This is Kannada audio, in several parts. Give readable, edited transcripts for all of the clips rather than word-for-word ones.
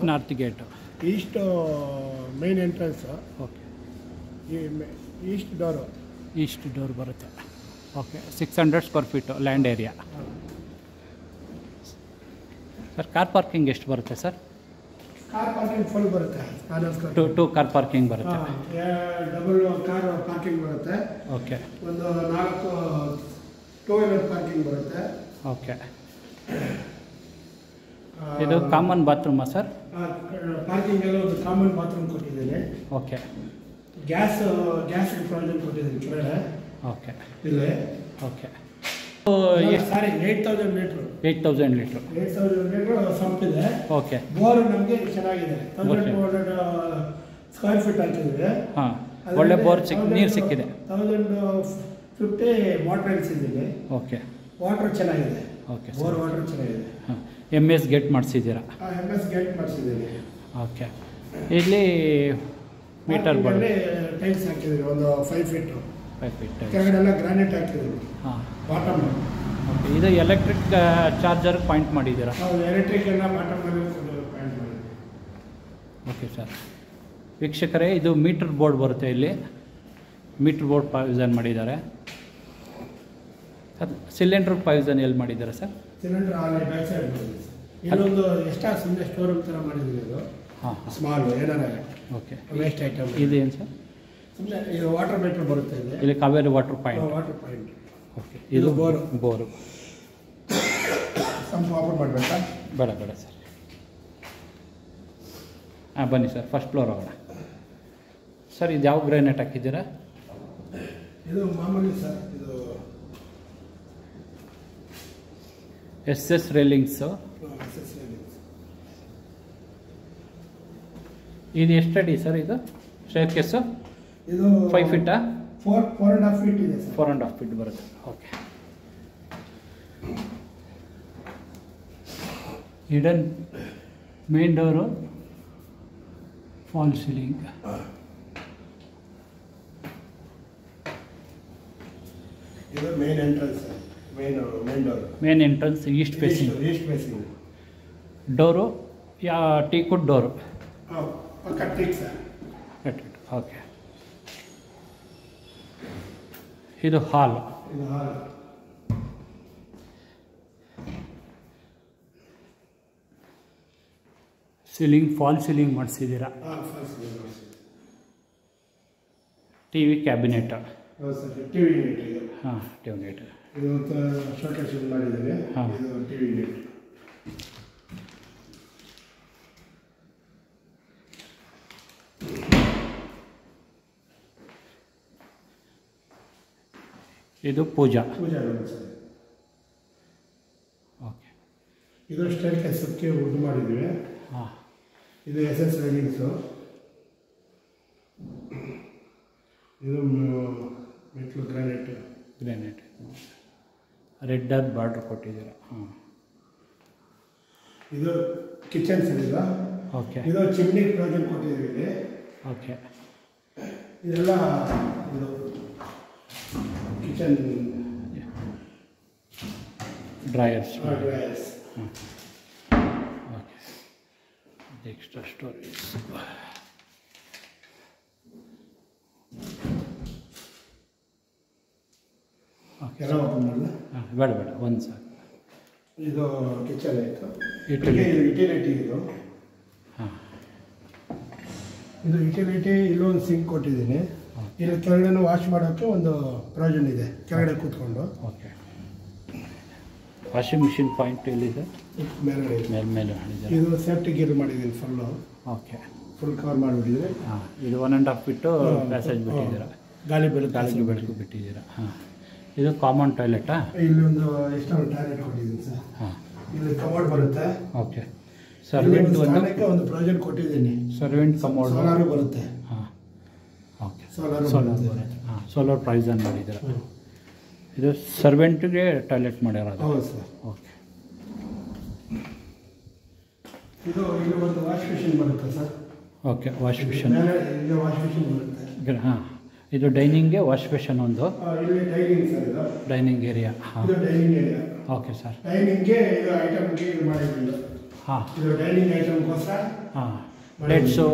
North gate east main entrance. Okay, east door. East door ಬರುತ್ತೆ. Okay, 600 square feet land area. Sir car parking ಎಷ್ಟು ಬರುತ್ತೆ ಸರ್? ಕಾರ್ ಪಾರ್ಕಿಂಗ್ ಫುಲ್ ಬರುತ್ತೆ. ಟೂ ಕಾರ್ ಪಾರ್ಕಿಂಗ್ ಬರುತ್ತೆ. ಡಬಲ್ ಕಾರ್ ಪಾರ್ಕಿಂಗ್ ಬರುತ್ತೆ. ಓಕೆ, ಒಂದು 4 ಟೂ ವೀಲರ್ ಪಾರ್ಕಿಂಗ್ ಬರುತ್ತೆ. ಓಕೆ. ಇದು ಕಾಮನ್ ಬಾತ್ರೂಮಾ ಸರ್? ಪಾರ್ಕಿಂಗ್ ಎಲ್ಲ ಒಂದು ಕಾಮನ್ ಬಾತ್ರೂಮ್ ಕೊಟ್ಟಿದ್ದೀನಿ. ಓಕೆ, ಗ್ಯಾಸ್ ಪ್ರೊವಿಷನ್ ಕೊಟ್ಟಿದ್ದೀನಿ ಕೆಳಗಡೆ. ಓಕೆ, ಇಲ್ಲೇ. Okay. Sorry, 8,000 litre. 8,000 litre. 8,000 litre sump ಇದೆ. ಓಕೆ. ಬೋರ್ ನಮಗೆ ಚೆನ್ನಾಗಿದೆ. 1,200 ಸ್ಕ್ವೇರ್ ಫೀಟ್ ಹಾಕಿದ್ವಿ. ಹಾಂ, ಒಳ್ಳೆ ಬೋರ್ ನೀರು ಸಿಕ್ಕಿದೆ. 1,050 ವಾಟರ್ ವೆಲ್ಸ್ ಇದೆ. ಓಕೆ, ವಾಟರ್ ಚೆನ್ನಾಗಿದೆ. ಓಕೆ, ಬೋರ್ ವಾಟರ್ ಚೆನ್ನಾಗಿದೆ. ಹಾಂ, MS ಗೇಟ್ ಮಾಡಿಸಿದ್ದೀರಾ? MS ಗೇಟ್ ಮಾಡಿಸಿದ್ದೀವಿ. ಓಕೆ. ಇಲ್ಲಿ ಮೀಟರ್ ಬೋರ್ಡ್ ಟೈಲ್ಸ್ ಹಾಕಿದ್ದೀವಿ, ಒಂದು 5 ಫೀಟು. 5 ಫೀಟ್. ಕೆಳಗಡೆ ಎಲ್ಲ ಗ್ರಾನೈಟ್ ಹಾಕಿದ್ದೀವಿ. ಹಾಂ, ಬಾಟಮ್. ಓಕೆ. ಇದು ಎಲೆಕ್ಟ್ರಿಕ್ ಚಾರ್ಜರ್ ಪಾಯಿಂಟ್ ಮಾಡಿದ್ದೀರಾ? ಹೌದು, ಎಲೆಕ್ಟ್ರಿಕ್ ಎಲ್ಲ ಬಾಟಮಲ್ಲಿ ಪಾಯಿಂಟ್ ಮಾಡಿದ್ದೀವಿ. Okay sir. ವೀಕ್ಷಕರೇ, ಇದು ಮೀಟರ್ ಬೋರ್ಡ್ ಬರುತ್ತೆ. ಇಲ್ಲಿ ಮೀಟರ್ ಬೋರ್ಡ್ ಪ್ರಾವಿಷನ್ ಮಾಡಿದ್ದಾರೆ. ಅದು ಸಿಲಿಂಡ್ರ್ ಪ್ರಾವಿಷನ್ ಎಲ್ಲಿ ಮಾಡಿದ್ದಾರೆ ಸರ್? ಸಿಲಿಂಡರ್ ಅಲ್ಲಿ ಬ್ಯಾಕ್ ಸೈಡ್ ಮಾಡಿದ್ದೀವಿ ಸರ್. ಇಲ್ಲೊಂದು ಎಕ್ಸ್ಟ್ರಾ ಸುಮ್ಮನೆ ಸ್ಟೋರ್ ರೂಮ್ ಥರ ಮಾಡಿದ್ದೀವಿ. ಇದು ಹಾಂ, ಸ್ಮಾಲ್ ಏನಾರ. ಓಕೆ. Waste item. ಇದು ಏನು ಸರ್? ಸುಮ್ಮನೆ ಇದು ವಾಟರ್ ಮೀಟರ್ ಬರುತ್ತೆ. ಇಲ್ಲಿ Kaveri water point. Water point. Okay. ಇದು ಬೋರು. ಸಂಪ್ ಓಪನ್ ಮಾಡಬೇಕಾ? ಬೇಡ ಸರ್. ಹಾಂ, ಬನ್ನಿ ಸರ್, ಫಸ್ಟ್ ಫ್ಲೋರ್ ಹೋಗೋಣ. ಸರ್, ಇದು ಯಾವ ಗ್ರಾನೈಟ್ ಹಾಕಿದ್ದೀರಾ? ಇದು ಮಾಮೂಲಿ ಸರ್. ಇದು SS ರೇಲಿಂಗ್ಸು. ಇದು ಎಷ್ಟು ಅಡಿ ಸರ್? ಇದು ಸ್ಟೇರ್ ಕೇಸು ಇದು 5 ಫೀಟಾ? 4.5 ಫೀಟ್ ಇದೆ ಸರ್. 4.5 ಫೀಟ್ ಬರುತ್ತೆ. Okay. Hidden main door, fall ceiling. ಇದು main entrance. Main door. Main entrance east facing. East facing door teakwood door. ಪಕ್ಕ ಟೀಕ್ ಸರ್. ಓಕೆ. ಇದು ಹಾಲ್. ಇದು ಹಾಲ್. ಸೀಲಿಂಗ್ ಫಾಲ್ ಸೀಲಿಂಗ್ ಮಾಡಿಸಿದ್ದೀರಾ? TV cabinet. ಹೌದು ಸರ್, TV ಯೂನಿಟ್ ಇದು. ಹಾಂ, TV ಯೂನಿಟ್. ಇದು ಶೋಕೇಸ್ ಮಾಡಿದ್ದೀವಿ. ಹಾಂ, ಇದು TV ಯೂನಿಟ್. ಇದು ಪೂಜಾ ರೂಮ್ ಸರ್. ಓಕೆ. ಇದು ಸ್ಟೇರ್ ಕೇಸಕ್ಕೆ ವುಡ್ ಮಾಡಿದ್ದೀವಿ. ಹಾಂ, ಇದು SS ರೇಲಿಂಗ್ಸು. ಇದು ಮೆಟ್ಲು ಗ್ರಾನೈಟ್. ರೆಡ್ ಬಾರ್ಡ್ರ್ ಕೊಟ್ಟಿದ್ದೀರಾ? ಹಾಂ. ಇದು ಕಿಚನ್ ಸರ್. ಇದು ಓಕೆ. ಇದು ಚಿಮ್ನಿ ಪ್ರಾಜೆಕ್ಟ್ ಕೊಟ್ಟಿದ್ದೀವಿ ಇಲ್ಲಿ. ಓಕೆ. ಇದೆಲ್ಲ ಇದು ಕಿಚನ್ ಡ್ರೈಯರ್ಸ್. ಡ್ರೈಯರ್ಸ್. ಹಾಂ, ಓಕೆ. Extra storage. ಎಲ್ಲ ಓಪನ್ ಮಾಡಲ್ಲ? ಹಾಂ, ಬೇಡ ಒಂದು ಸಾಕು. ಇದು ಕಿಚನ್ ಆಯಿತು. ಯುಟಿಲಿಟಿ. ಇದು ಹಾಂ, ಇದು ಯುಟಿಲಿಟಿ. ಇಲ್ಲೊಂದು ಸಿಂಕ್ ಕೊಟ್ಟಿದ್ದೀನಿ. ಇಲ್ಲಿ ಕೆಳಗಡೆ ವಾಶ್ ಮಾಡೋಕ್ಕೆ ಒಂದು ಪ್ರಾವಿಷನ್ ಇದೆ, ಕೆಳಗಡೆ ಕೂತ್ಕೊಂಡು. ಓಕೆ. ವಾಷಿಂಗ್ ಮಿಷಿನ್ ಪಾಯಿಂಟ್ ಎಲ್ಲಿದೆ? ಮೇಲೆ ಮೇಲೆ ಇದು ಸೇಫ್ಟಿ ಗೀರ್ ಮಾಡಿದ್ದೀನಿ ಫುಲ್ಲು. ಓಕೆ. ಫುಲ್ ಕವರ್ ಮಾಡಿಬಿಟ್ಟಿದ್ರೆ. ಹಾಂ, ಇದು 1.5 ಫೀಟು ಪ್ಯಾಸೇಜ್ ಬಿಟ್ಟಿದ್ದೀರಾ? ಗಾಳಿ ಬೆಳಕು ಬಿಟ್ಟಿದ್ದೀರಾ? ಹಾಂ. ಇದು ಕಾಮನ್ ಟಾಯ್ಲೆಟಾ? ಇಲ್ಲಿ ಒಂದು ಎಕ್ಸ್ಟ್ರಾ ಟಾಯ್ಲೆಟ್ ಕೊಟ್ಟಿದ್ದೀನಿ ಸರ್. ಹಾಂ, ಇಲ್ಲಿ ಕಮೋಡ್ ಬರುತ್ತೆ. ಓಕೆ. ಸರ್ವೆಂಟ್ ಒಂದು ಪ್ರಾಜೆಕ್ಟ್ ಕೊಟ್ಟಿದ್ದೀನಿ. Servant commode. ಸೋಲಾರು ಬರುತ್ತೆ. ಹಾಂ, ಓಕೆ. ಸೋಲಾರ್ ಬರುತ್ತೆ. ಹಾಂ, ಸೋಲಾರ್ ಪ್ರಾವಿಷನ್ ಮಾಡಿದ್ದೀರಾ? ಇದು ಸರ್ವೆಂಟ್ಗೆ ಟಾಯ್ಲೆಟ್ ಮಾಡಿರೋದು? ಹೌದು ಸರ್. ಓಕೆ. ಇಲ್ಲಿ ಒಂದು ವಾಶ್ ಮಿಷಿನ್ ಬರುತ್ತೆ ಸರ್. ಓಕೆ. Wash machine. ಇಲ್ಲಿ ವಾಶ್ ಮಿಷಿನ್ ಬರುತ್ತೆ. ಹಾಂ, ಇದು ಡೈನಿಂಗ್ಗೆ ವಾಶ್ ಬೇಷನ್ ಒಂದು. ಇಲ್ಲಿ ಡೈನಿಂಗ್ ಸರ್. ಇದು ಡೈನಿಂಗ್ ಏರಿಯಾ. ಹಾಂ, ಇದು ಡೈನಿಂಗ್ ಏರಿಯಾ. Okay sir. ಡೈನಿಂಗ್ಗೆ ಇದು ಐಟಮ್ಗೆ ಇದು ಮಾಡಿದ್ದೀವಿ. ಹಾಂ ಇದು ಡೈನಿಂಗ್ ಐಟಮ್ಗೋಸ್ಕರ ಹಾಂ ಪ್ಲೇಟ್ಸು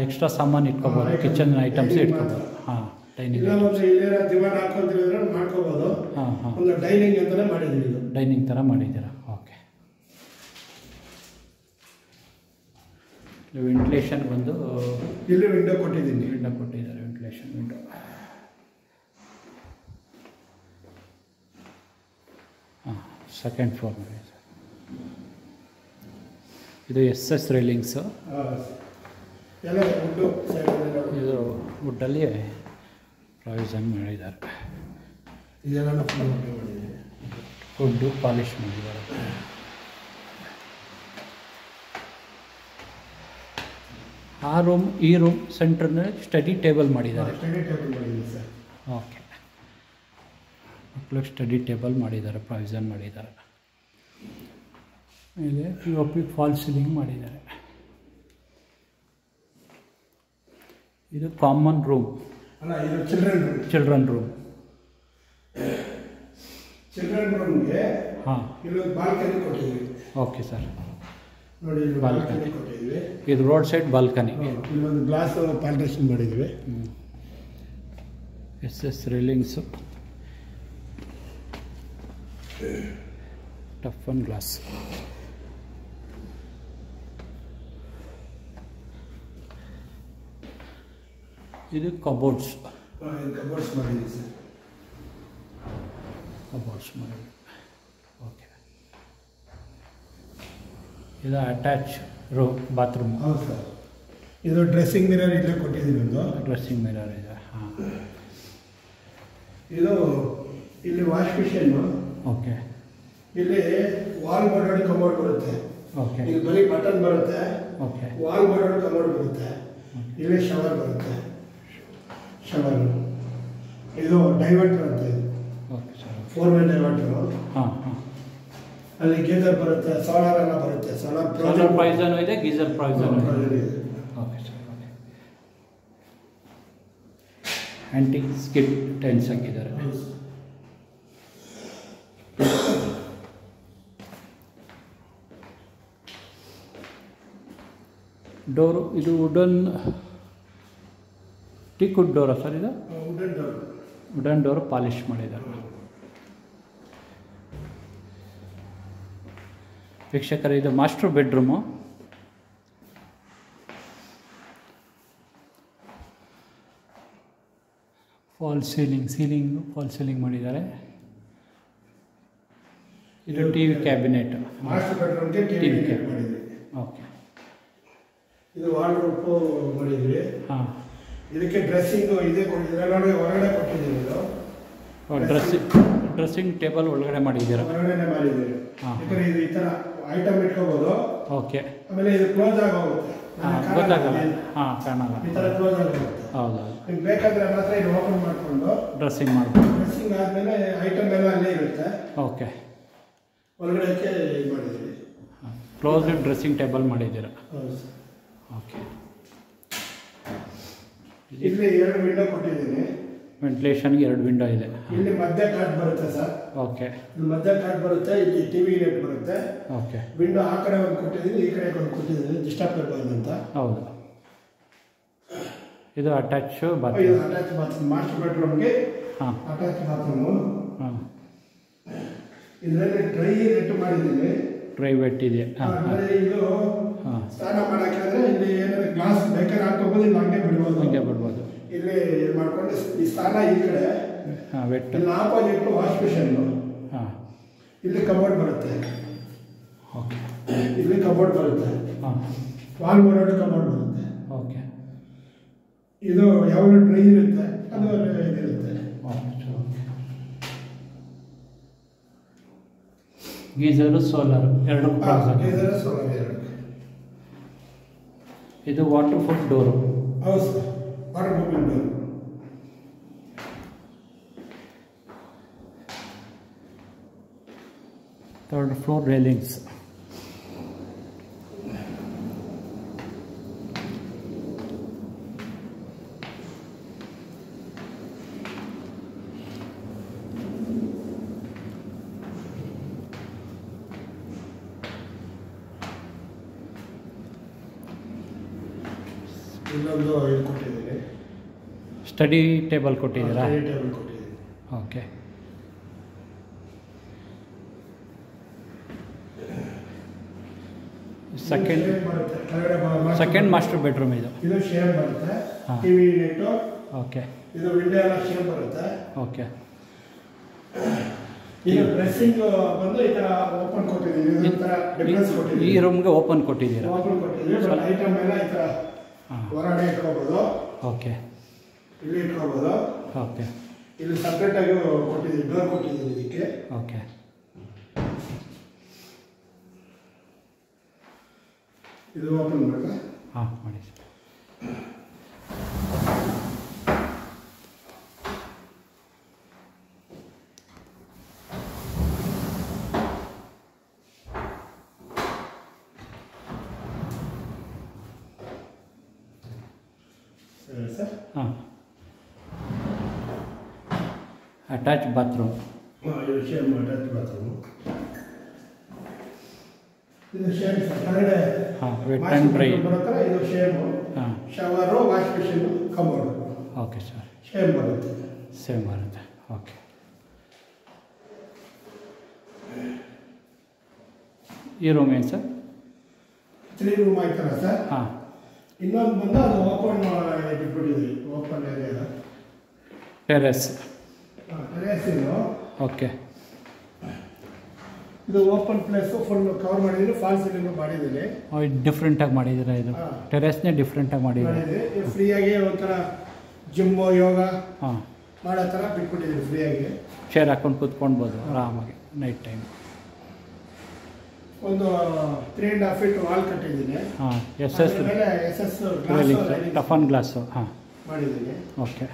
ಎಕ್ಸ್ಟ್ರಾ ಸಾಮಾನು ಇಟ್ಕೋಬೋದು, ಕಿಚನ್ ಐಟಮ್ಸ್ ಇಟ್ಕೋಬೋದು. ಹಾಂ ಡೈನಿಂಗ್ ಇಲ್ಲ ಒಂದು ಇಲ್ಲೇನ ದಿವಾನ್ ಹಾಕೊಂತಿದ್ರೆ ಮಾಡ್ಕೋಬೋದು. ಹಾಂ ಹಾಂ ಒಂದು ಡೈನಿಂಗ್ ಅಂತಲೇ ಮಾಡಿದ್ದೀವಿ. ಇದು ಡೈನಿಂಗ್ ಥರ ಮಾಡಿದ್ದೀರಾ? ಓಕೆ. ವೆಂಟಿಲೇಷನ್ ಬಂದು ಇಲ್ಲಿ ವಿಂಡೋ ಕೊಟ್ಟಿದ್ದೀನಿ. ವಿಂಡೋ ಕೊಟ್ಟಿದ್ದಾರೆ, ವೆಂಟಿಲೇಷನ್ ವಿಂಡೋ. ಹಾಂ ಸೆಕೆಂಡ್ ಫ್ಲೋರ್ ಮಾಡಿ ಸರ್. ಇದು SS ರೈಲಿಂಗ್ಸು. ಎಲ್ಲ ವುಡ್ಡು ಇದು ವುಡ್ಡಲ್ಲಿ ಪ್ರಾವಿಷನ್ ಮಾಡಿದ್ದಾರೆ. ಇದೆಲ್ಲ ಮಾಡಿದ್ದೀವಿ. ವುಡ್ಡು ಪಾಲಿಷ್ ಮಾಡಿದ್ದಾರೆ. ಆ ರೂಮ್ ಈ ರೂಮ್ ಸೆಂಟ್ರ್ನಲ್ಲಿ ಸ್ಟಡಿ ಟೇಬಲ್ ಮಾಡಿದ್ದಾರೆ. ಸ್ಟಡಿ ಟೇಬಲ್ ಮಾಡಿದ್ದೀವಿ ಸರ್. ಓಕೆ. ಮಕ್ಕಳಿಗೆ ಸ್ಟಡಿ ಟೇಬಲ್ ಮಾಡಿದ್ದಾರೆ, ಪ್ರಾವಿಷನ್ ಮಾಡಿದ್ದಾರೆ. ಮೇಲೆ POP ಫಾಲ್ ಸೀಲಿಂಗ್ ಮಾಡಿದ್ದಾರೆ. ಇದು ಕಾಮನ್ ರೂಮ್, ಅಲ್ಲ ಇದು children room. Children room. Children ರೂಮ್ಗೆ ಹಾಂ ಇಲ್ಲೊಂದು ಬಾಲ್ಕನಿ ಕೊಟ್ಟಿದ್ದೀವಿ. Okay sir. ನೋಡಿ ಇಲ್ಲಿ ಬಾಲ್ಕನಿ ಕೊಟ್ಟಿದ್ದೀವಿ. ಇದು ರೋಡ್ ಸೈಡ್ ಬಾಲ್ಕನಿ. ಇಲ್ಲೊಂದು ಗ್ಲಾಸ್ ಪಾರ್ಟಿಷನ್ ಮಾಡಿದ್ದೀವಿ. SS railings, tough on glass. ಇದು ಕಬೋರ್ಡ್ಸ್. ಕಬೋರ್ಡ್ಸ್ ಮಾಡಿದ್ದೀವಿ ಸರ್. ಕಬೋರ್ಡ್ಸ್ ಮಾಡಿ. ಓಕೆ. ಇದು ಅಟ್ಯಾಚ್ ಬಾತ್ರೂಮ್. ಹೌದು ಸರ್. ಇದು ಡ್ರೆಸ್ಸಿಂಗ್ ಮಿರರ್ ಇಲ್ಲೇ ಕೊಟ್ಟಿದ್ದೀವಿ. ಒಂದು ಡ್ರೆಸ್ಸಿಂಗ್ ಮಿರರ್ ಇದೆ. ಹಾಂ. ಇದು ಇಲ್ಲಿ ವಾಶ್ ಮಿಷನ್ನು. ಓಕೆ. ಇಲ್ಲಿ ವಾಲ್ ಮೋಡಲ್ ಕಮೋಡ್ ಬರುತ್ತೆ. ಓಕೆ. ಇಲ್ಲಿ ಬರೀ ಬಟನ್ ಬರುತ್ತೆ. ಓಕೆ. ವಾಲ್ ಮೋಡಲ್ ಕಮೋಡ್ ಬರುತ್ತೆ. ಇಲ್ಲಿ ಶವರ್ ಬರುತ್ತೆ. ಶವರ್ ಇದು ಡೈವರ್ಟರ್ ಅಂತ. ಇದು ಓಕೆ ಸರ್. 4-way ಡೈವರ್ಟರು. ಹಾಂ ಹಾಂ. ಅಲ್ಲಿ ಗೀಸರ್ ಬರುತ್ತೆ, ಸೋಲಾರ್ ಎಲ್ಲ ಬರುತ್ತೆ. ಸೋಲಾರ್ ಪ್ರಾವಿಷನ್ ಇದೆ, ಗೀಸರ್ ಪ್ರಾವಿಷನ್ ಇದೆ. Okay sir. Okay. Anti skid tiles ಹಾಕಿದ್ದಾರೆ. ಡೋರು ಇದು ವುಡನ್ ಟೀಕ್ವುಡ್ ಡೋರಾ ಸರ್? ಇದು wooden door. Wooden door polish ಮಾಡಿದ್ದಾರೆ. ವೀಕ್ಷಕರೇ, ಇದು master bedroom. Fall ceiling fall ceiling ಮಾಡಿದ್ದಾರೆ. ಇದು TV ಕ್ಯಾಬಿನೆಟ್. ಮಾಸ್ಟರ್ ಬೆಡ್ರೂಮ್ಗೆ ಟಿವಿ ಕ್ಯಾಬಿನೆಟ್ ಮಾಡಿದ್ವಿ. ಓಕೆ. ಇದು ವಾರ್ಡ್ರೋಬ್ ಮಾಡಿದ್ವಿ. ಹಾಂ. ಇದಕ್ಕೆ ಡ್ರೆಸ್ಸಿಂಗು ಇದೆ ಕೊಟ್ಟಿದ್ದೀವಿ. ಹೊರಗಡೆ ಕೊಟ್ಟಿದ್ದೀವಿ. ಇದು ಡ್ರೆಸ್ಸಿಂಗ್ ಟೇಬಲ್ ಒಳಗಡೆ ಮಾಡಿದ್ದೀರಾ? ಹೊರಗಡೆ ಮಾಡಿದ್ದೀವಿ. ಹಾಂ. ಯಾಕಂದರೆ ಇದು ಈ ಥರ ಐಟಮ್ ಇಟ್ಕೋಬೋದು. ಓಕೆ. ಆಮೇಲೆ ಇದು ಕ್ಲೋಸ್ ಆಗೋಗುತ್ತೆ. ಹಾಂ, ಗೊತ್ತಾಗಲ್ಲ. ಹಾಂ, ಕಾಣಲ್ಲ. ಈ ಥರ ಕ್ಲೋಸ್ ಆಗೋಗುತ್ತೆ. ಹೌದು. ನಿಮ್ಗೆ ಬೇಕಾದರೆ ಮಾತ್ರ ಇದು ಓಪನ್ ಮಾಡಿಕೊಂಡು ಡ್ರೆಸ್ಸಿಂಗ್ ಮಾಡ್ಬೋದು. ಡ್ರೆಸ್ಸಿಂಗ್ ಆದಮೇಲೆ ಐಟಮ್ ಎಲ್ಲ ಅಲ್ಲೇ ಇರುತ್ತೆ. ಓಕೆ. ಒಳಗಡೆಕ್ಕೆ ಇದು ಮಾಡಿದ್ದೀವಿ. ಹಾಂ, ಕ್ಲೋಸ್ಡ್ ಡ್ರೆಸ್ಸಿಂಗ್ ಟೇಬಲ್ ಮಾಡಿದ್ದೀರಾ? ಹೌದು ಸರ್. ಓಕೆ. ಇಲ್ಲಿ 2 ವಿಂಡೋ ಕೊಟ್ಟಿದ್ದೀನಿ. ವೆಂಟಿಲೇಷನ್ಗೆ 2 ವಿಂಡೋ ಇದೆ. ಇಲ್ಲಿ ಮಧ್ಯ ಕಾಟ್ ಬರುತ್ತೆ ಸರ್. ಓಕೆ. ಇಲ್ಲಿ ಮಧ್ಯ ಕಾಟ್ ಬರುತ್ತೆ. ಇಲ್ಲಿ ಟಿವಿ ಯೂನಿಟ್ ಬರುತ್ತೆ. ಓಕೆ. ವಿಂಡೋ ಆ ಕಡೆ ಒಂದು ಕೊಟ್ಟಿದ್ದೀನಿ, ಈ ಕಡೆ ಒಂದು ಕೊಟ್ಟಿದ್ದೀನಿ, ಡಿಸ್ಟರ್ಬ್ ಇರಬಾರ್ದು ಅಂತ. ಹೌದು. ಇದು ಅಟ್ಯಾಚ್ ಇದು ಬಾತ್ರೂಮ್. Attach bathroom. ಮಾಸ್ಟರ್ ಬೆಡ್ರೂಮ್ಗೆ ಹಾಂ ಅಟ್ಯಾಚ್ ಬಾತ್ರೂಮು. ಹಾಂ. ಇದರಲ್ಲಿ ಡ್ರೈ ನೆಟ್ ಮಾಡಿದ್ದೀನಿ. ಡ್ರೈ ವೆಟ್ ಇದೆ. ಹಾಂ ಹಾಂ ಇದು ಹಾಂ. ಸ್ನಾನ ಮಾಡೋಕ್ಕಾದ್ರೆ ಇಲ್ಲಿ ಏನಾದ್ರು ಗ್ಲಾಸ್ ಬೇಕಾದ್ರೆ ಹಾಕೋಬೋದು, ಇಲ್ಲಿ ಹಂಗೆ ಬಿಡ್ಬೋದು. ಹಂಗೆ ಬಿಡ್ಬೋದು. ಇಲ್ಲಿ ಇದು ಮಾಡ್ಕೊಂಡು ಈ ಸ್ನಾನ ಈ ಕಡೆ. ಹಾಂ, ವೆಟ್. ಇಲ್ಲಿ ಆಪೋಸಿಟ್ ವಾಶ್ ಮಿಷನ್ನು. ಹಾಂ. ಇಲ್ಲಿ ಕಬೋರ್ಡ್ ಬರುತ್ತೆ. ಓಕೆ. ಇಲ್ಲಿ ಕಬೋರ್ಡ್ ಬರುತ್ತೆ. ಹಾಂ. ವಾಲ್ ಮೋಡಲ್ ಕಬೋರ್ಡ್ ಬರುತ್ತೆ. ಓಕೆ. ಇದು ಯಾವಾಗಲೂ ಡ್ರೈ ಇರುತ್ತೆ, ಅದು ಇದಿರುತ್ತೆ. Okay. Geyser solar 2 geyser solar 2. ಇದು ವಾಟರ್ ಪ್ರೂಫ್ ಡೋರು. ಹೌದು sir, waterproofing door. Third floor railings. ಇನ್ನೊಂದು ಇದು ಕೊಟ್ಟಿದ್ದೀನಿ, ಸ್ಟಡಿ ಟೇಬಲ್ ಕೊಟ್ಟಿದ್ದೀರಾ? ಸ್ಟಡಿ ಟೇಬಲ್ ಕೊಟ್ಟಿದ್ದೀನಿ. ಓಕೆ. ಸೆಕೆಂಡ್ ಬರುತ್ತೆ ಕೆಳಗಡೆ ಸೆಕೆಂಡ್ ಮಾಸ್ಟರ್ ಬೆಡ್ರೂಮ್ ಇದು. ಇದು ಶೇರ್ ಬರುತ್ತೆ. ಹಾಂ. TV unit. ಓಕೆ. ಇದು ವಿಂಡೋ ಎಲ್ಲ ಶೇರ್ ಬರುತ್ತೆ. ಓಕೆ. ಇದು ಡ್ರೆಸ್ಸಿಂಗ್ ಬಂದು ಈ ಥರ ಓಪನ್ ಕೊಟ್ಟಿದ್ದೀವಿ. ಈ ಥರ ಡಿಫ್ರೆನ್ಸ್ ಕೊಟ್ಟಿದ್ದೀವಿ. ಈ ರೂಮ್ಗೆ ಓಪನ್ ಕೊಟ್ಟಿದ್ದೀರಾ? ಓಪನ್ ಕೊಟ್ಟಿದ್ದೀವಿ. ಬಟ್ ಐಟಮ್ ಎಲ್ಲ ಈ ಥರ ಹೊರಗಡೆ ಇಟ್ಕೋಬೋದು. ಓಕೆ. ಇಲ್ಲಿ ಇಟ್ಕೋಬೋದು. ಓಕೆ. ಇಲ್ಲಿ ಸಪ್ರೇಟಾಗಿ ಕೊಟ್ಟಿದ್ದೀವಿ, ಡೋರ್ ಕೊಟ್ಟಿದ್ದೀವಿ ಇದಕ್ಕೆ. ಓಕೆ. ಇದು ಓಪನ್ ಮಾಡಲ್ಲ? ಹಾಂ ಮಾಡಿ ಸರ್. ಸರಿ ಸರ್. ಹಾಂ. Attach bathroom. ಇದು ಶೇರ್ ಅಟ್ಯಾಚ್ ಬಾತ್ರೂಮು. ಇದು ಶೇರ್ ಸರ್. ಕೆಳಗಡೆ ಹಾಂ, ವೆಟ್ ಆ್ಯಂಡ್ ಡ್ರೈ ಬರುತ್ತಲ್ಲ, ಇದು ಶೇರು. ಹಾಂ. Shower, wash machine, cupboard. Okay sir. Share ಬರುತ್ತೆ. ಸೇಮ್ ಬರುತ್ತೆ. ಓಕೆ. ಈ ರೂಮ್ ಏನು ಸರ್? 3 ರೂಮ್ ಆಯ್ತಲ್ಲ ಸರ್. ಹಾಂ. ಇನ್ನೊಂದು ಬಂದು ಅದು ಓಪನ್ ಇಟ್ಬಿಟ್ಟಿದ್ದೀವಿ, ಓಪನ್ ಏರಿಯಾ. ಟೆರೆಸ್. ಟೆರೆಸ್ ಇದು. ಓಕೆ. ಇದು ಓಪನ್ ಪ್ಲೇಸು ಫುಲ್ ಕವರ್ ಮಾಡಿದ್ದೀನಿ. ಫಾಲ್ ಸೀಲಿಂಗ್ ಮಾಡಿದ್ದೀನಿ. ಡಿಫ್ರೆಂಟಾಗಿ ಮಾಡಿದ್ದೀರಾ ಇದು? ಹಾಂ. ಟೆರೆಸ್ನೇ ಡಿಫ್ರೆಂಟಾಗಿ ಮಾಡಿದ್ದೀರಾ? ಫ್ರೀಯಾಗಿ ಒಂಥರ ಜಿಮ್ಮು, ಯೋಗ ಹಾಂ, ಮಾಡೋ ಥರ ಬಿಟ್ಬಿಟ್ಟಿದ್ದೀನಿ ಫ್ರೀಯಾಗಿ. ಚೇರ್ ಹಾಕೊಂಡು ಕೂತ್ಕೊಳ್ಬೋದು ಆರಾಮಾಗಿ ನೈಟ್ ಟೈಮ್. ಒಂದು 3.5 ಫೀಟ್ ವಾಲ್ ಕಟ್ಟಿದ್ದೀನಿ. ಹಾಂ. ಎಸ್ ಟಫನ್ ಗ್ಲಾಸು. ಹಾಂ, ಮಾಡಿದ್ದೀನಿ. ಓಕೆ.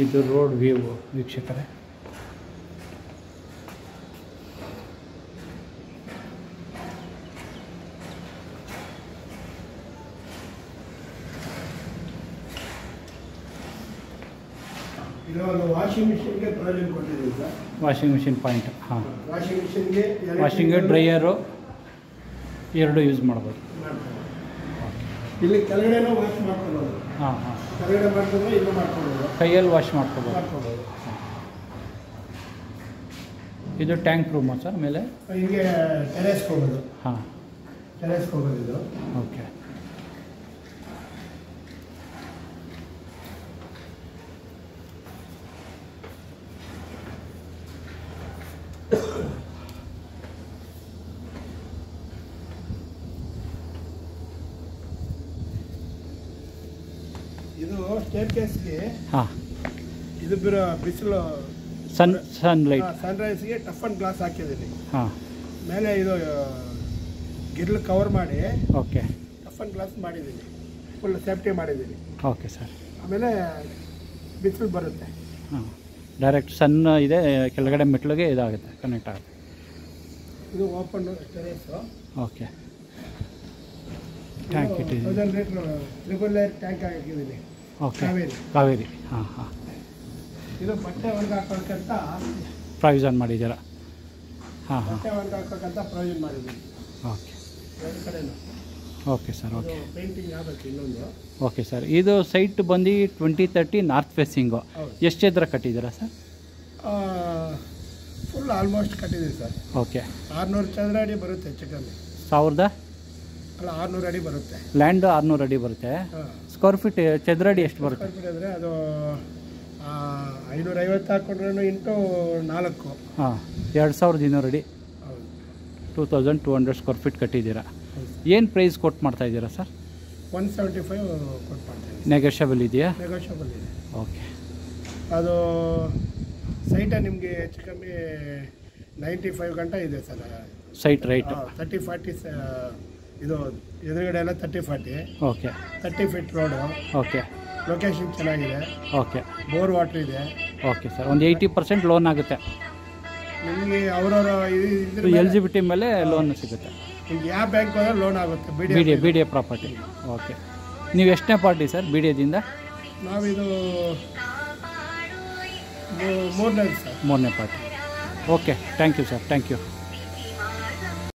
ಇದು ರೋಡ್ ವ್ಯೂ ವೀಕ್ಷಕರೇ. ಇದು ಒಂದು ವಾಷಿಂಗ್ ಮಿಷಿನ್ಗೆ ಪ್ರಾವಿಷನ್ ಕೊಟ್ಟಿದ್ದೀವಿ ಸರ್. Washing machine point. ಹಾಂ. ವಾಷಿಂಗ್ ಮಿಷಿನ್ಗೆ ವಾಷಿಂಗು ಡ್ರೈಯರು ಎರಡು ಯೂಸ್ ಮಾಡ್ಬೋದು. ಇಲ್ಲಿ ಕೆಳಗಡೆನೂ ವಾಶ್ ಮಾಡ್ಕೊಬೋದು. ಹಾಂ ಹಾಂ. ಕೆಳಗಡೆ ಮಾಡ್ಕೊಂಡ್ರೆ ಇಲ್ಲೂ ಮಾಡ್ಕೊಬೋದು. ಕೈಯಲ್ಲಿ ವಾಶ್ ಮಾಡ್ಕೋಬೋದು. ಇದು ಟ್ಯಾಂಕ್ ರೂಮಾ ಸರ್ ಮೇಲೆ? ಹಿಂಗೆ ಟೆರೆಸ್ಗೆ ಹೋಗೋದು. ಹಾಂ, ಟೆರೆಸ್ಗೆ ಹೋಗೋದು ಇದು. ಓಕೆ. ಇದು ಸ್ಟೇರ್ ಕೇಸ್ಗೆ. ಹಾಂ. ಇದು ಬಿಸಿಲು ಸನ್ಲೈಟ್ ಸನ್ರೈಸ್ಗೆ ಟಫನ್ ಗ್ಲಾಸ್ ಹಾಕಿದ್ದೀನಿ. ಹಾಂ. ಮೇಲೆ ಇದು ಗಿರ್ಲು ಕವರ್ ಮಾಡಿ ಓಕೆ. ಟಫನ್ ಗ್ಲಾಸ್ ಮಾಡಿದ್ದೀನಿ. ಫುಲ್ ಸೇಫ್ಟಿ ಮಾಡಿದ್ದೀನಿ. Okay sir. ಆಮೇಲೆ ಬಿಸಿಲು ಬರುತ್ತೆ. ಹಾಂ, ಡೈರೆಕ್ಟ್ ಸನ್ ಇದೆ ಕೆಳಗಡೆ ಮೆಟ್ಲಿಗೆ ಇದಾಗುತ್ತೆ, ಕನೆಕ್ಟ್ ಆಗುತ್ತೆ. ಇದು ಓಪನ್ ಟೆರೇಸು. ಓಕೆ. ಟ್ಯಾಂಕ್ ಇಟ್ಟಿದ್ದೀನಿ. 1000 ಲೀಟ್ರ್ ಟ್ರಿಬಲ್ ಲೇಯರ್ ಟ್ಯಾಂಕ್ ಹಾಕಿದ್ದೀನಿ. ಓಕೆ. ಕಾವೇರಿ. ಹಾಂ ಹಾಂ. ಇದು ಬಟ್ಟೆ ಒಣಗಿ ಹಾಕೋಕ್ಕಂತ ಪ್ರಾವಿಷನ್ ಮಾಡಿದ್ದೀರಾ? ಹಾಂ ಹಾಂ. ಬಟ್ಟೆ ಒಣಗಿ ಹಾಕೋಕ್ಕಂತ ಪ್ರಾವಿಷನ್ ಮಾಡಿದ್ದೀನಿ. ಓಕೆ. ಎರಡು ಕಡೆನೂ. Okay sir. ಓಕೆ. ಪೇಂಟಿಂಗ್ ಆಗಬೇಕು ಇನ್ನೊಂದು. Okay sir. ಇದು ಸೈಟ್ ಬಂದು 2030 ನಾರ್ತ್ ಫೇಸಿಂಗು. ಹೌದು. ಎಷ್ಟು ಎತ್ತರ ಕಟ್ಟಿದ್ದೀರಾ ಸರ್? ಫುಲ್ ಆಲ್ಮೋಸ್ಟ್ ಕಟ್ಟಿದ್ದೀವಿ ಸರ್. ಓಕೆ. 600 ಚದರ ಅಡಿ ಬರುತ್ತೆ ಹೆಚ್ಚು ಕಮ್ಮಿ. 1000 ಅಲ್ಲ 600 ಅಡಿ ಬರುತ್ತೆ. ಲ್ಯಾಂಡ್ 600 ಅಡಿ ಬರುತ್ತೆ. ಸ್ಕ್ವೇರ್ ಫೀಟ್ ಚದರ ಅಡಿ ಎಷ್ಟು ಬರುತ್ತೆ? ಸ್ಕ್ವೇರ್ ಫೀಟ್ ಅಂದರೆ ಅದು 550 ಹಾಕೊಂಡ್ರೂ ಇಂಟು 4. ಹಾಂ, 2200 ಅಡಿ. ಹೌದು. 2200 ಸ್ಕ್ವೇರ್ ಫೀಟ್ ಕಟ್ಟಿದ್ದೀರಾ. ಏನು ಪ್ರೈಸ್ ಕೊಟ್ಟು ಮಾಡ್ತಾ ಇದ್ದೀರಾ ಸರ್? 175 ಕೊಟ್ಟು ಮಾಡ್ತೀವಿ. ನೆಗೋಷಿಯಬಲ್ ಇದೆಯಾ? ನೆಗೋಷಿಯಬಲ್ ಇದೆ. ಓಕೆ. ಅದು ಸೈಟ ನಿಮಗೆ ಹೆಚ್ಚು ಕಮ್ಮಿ 95 ಗಂಟೆ ಇದೆ ಸರ್ ಸೈಟ್ ರೈಟ್. 30-40 ಇದು ಎದುರುಗಡೆ ಎಲ್ಲ 30-40. Okay. 30 feet road. Okay. Location ಚೆನ್ನಾಗಿದೆ. ಓಕೆ. ಬೋರ್ ವಾಟ್ರ್ ಇದೆ. Okay sir. ಒಂದು 80% ಲೋನ್ ಆಗುತ್ತೆ ನಿಮಗೆ ಅವರವರ ಎಲಿಜಿಬಿಲಿಟಿ ಮೇಲೆ ಲೋನ್ ಸಿಗುತ್ತೆ. ನಿಮ್ಗೆ ಯಾವ ಬ್ಯಾಂಕ್ ಹೋದ್ರೆ ಲೋನ್ ಆಗುತ್ತೆ. B D A property. Okay. ನೀವು ಎಷ್ಟನೇ ಪಾರ್ಟಿ ಸರ್ ಬಿ ಡಿ ಎದಿಂದ? ನಾವಿದು ಮೂರನೇದು ಸರ್. ಮೂರನೇ party. Okay. Thank you sir. Thank you.